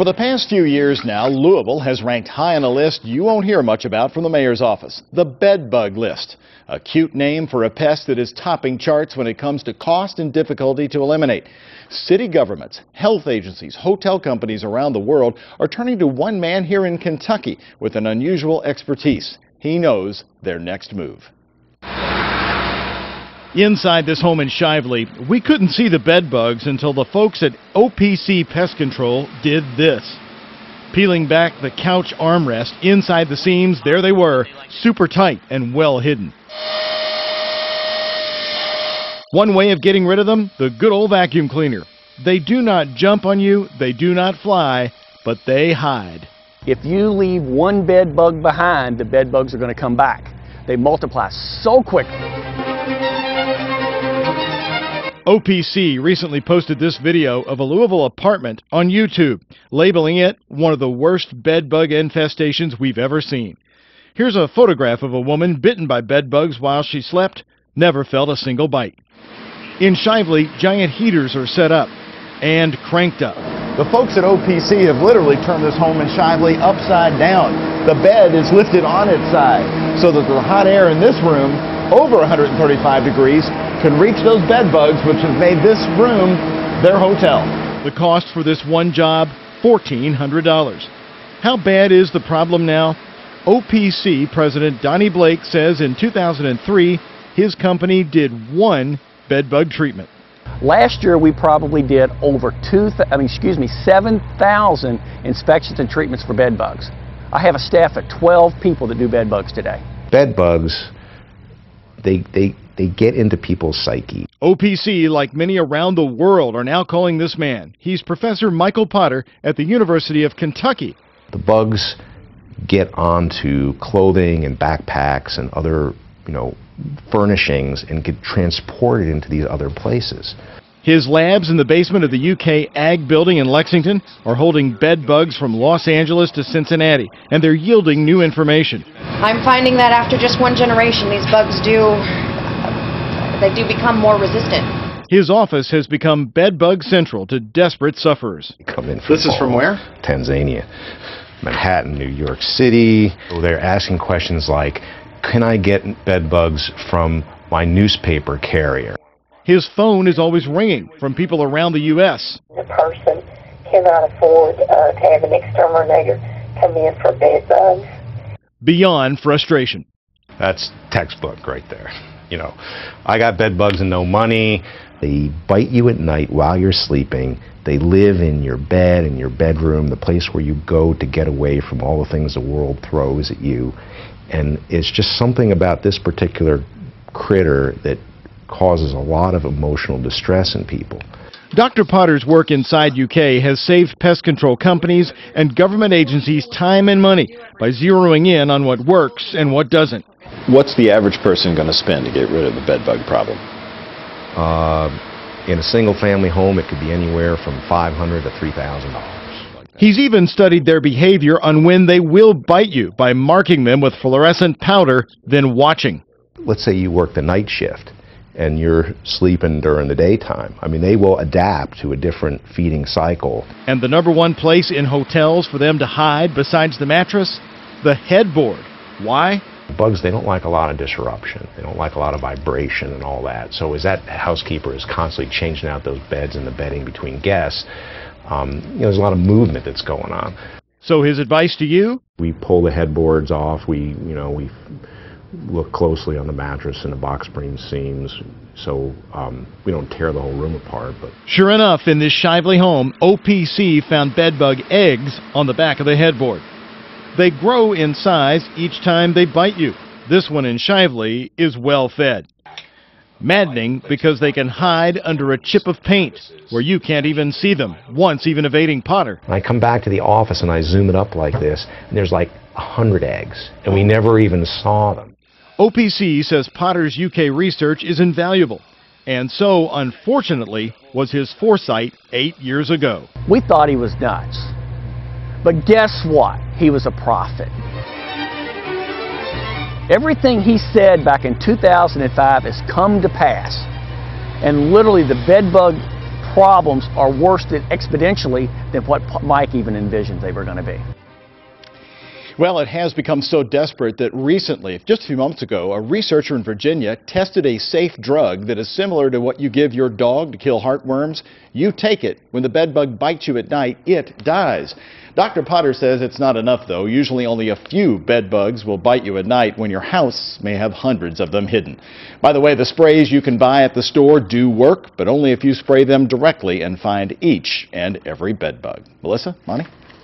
For the past few years now, Louisville has ranked high on a list you won't hear much about from the mayor's office, the bed bug list. A cute name for a pest that is topping charts when it comes to cost and difficulty to eliminate. City governments, health agencies, hotel companies around the world are turning to one man here in Kentucky with an unusual expertise. He knows their next move. Inside this home in Shively, we couldn't see the bed bugs until the folks at OPC Pest Control did this. Peeling back the couch armrest, inside the seams, there they were, super tight and well hidden. One way of getting rid of them, the good old vacuum cleaner. They do not jump on you, they do not fly, but they hide. If you leave one bed bug behind, the bed bugs are going to come back. They multiply so quickly. OPC recently posted this video of a Louisville apartment on YouTube, labeling it one of the worst bed bug infestations we've ever seen. Here's a photograph of a woman bitten by bed bugs while she slept, never felt a single bite. In Shively, giant heaters are set up and cranked up. The folks at OPC have literally turned this home in Shively upside down. The bed is lifted on its side so that the hot air in this room, over 135 degrees, can reach those bed bugs, which have made this room their hotel. The cost for this one job, $1,400. How bad is the problem now? OPC President Donnie Blake says in 2003, his company did one bed bug treatment. Last year we probably did over 7,000 inspections and treatments for bed bugs. I have a staff of 12 people that do bed bugs today. Bed bugs, they get into people's psyche. OPC, like many around the world, are now calling this man. He's Professor Michael Potter at the University of Kentucky. The bugs get onto clothing and backpacks and other, furnishings and get transported into these other places. His labs in the basement of the UK Ag building in Lexington are holding bed bugs from Los Angeles to Cincinnati, and they're yielding new information. I'm finding that after just one generation, these bugs do become more resistant. His office has become bed bug central to desperate sufferers. This is from where? Tanzania, Manhattan, New York City. They're asking questions like, can I get bed bugs from my newspaper carrier? His phone is always ringing from people around the U.S. The person cannot afford to have an exterminator come in for bed bugs. Beyond frustration. That's textbook right there. I got bed bugs and no money. They bite you at night while you're sleeping. They live in your bed, in your bedroom, the place where you go to get away from all the things the world throws at you. And it's just something about this particular critter that causes a lot of emotional distress in people. Dr. Potter's work inside UK has saved pest control companies and government agencies time and money by zeroing in on what works and what doesn't. What's the average person going to spend to get rid of the bed bug problem? In a single family home, it could be anywhere from $500 to $3,000. He's even studied their behavior on when they will bite you by marking them with fluorescent powder, then watching. Let's say you work the night shift and you're sleeping during the daytime. They will adapt to a different feeding cycle. And the #1 place in hotels for them to hide besides the mattress? The headboard. Why? Bugs, they don't like a lot of disruption. They don't like a lot of vibration and all that. So as that housekeeper is constantly changing out those beds and the bedding between guests, there's a lot of movement that's going on. So his advice to you? We pull the headboards off. We look closely on the mattress and the box spring seams, so we don't tear the whole room apart. But sure enough, in this Shively home, OPC found bed bug eggs on the back of the headboard. They grow in size each time they bite you. This one in Shively is well fed. Maddening because they can hide under a chip of paint where you can't even see them, once even evading Potter. I come back to the office and I zoom it up like this, and there's like 100 eggs, and we never even saw them. OPC says Potter's UK research is invaluable, and so, unfortunately, was his foresight 8 years ago. We thought he was nuts. But guess what? He was a prophet. Everything he said back in 2005 has come to pass. And literally the bed bug problems are worse exponentially than what Mike even envisioned they were going to be. Well, it has become so desperate that recently, just a few months ago, a researcher in Virginia tested a safe drug that is similar to what you give your dog to kill heartworms. You take it. When the bedbug bites you at night, it dies. Dr. Potter says it's not enough, though. Usually only a few bedbugs will bite you at night when your house may have hundreds of them hidden. By the way, the sprays you can buy at the store do work, but only if you spray them directly and find each and every bedbug. Melissa, Monty?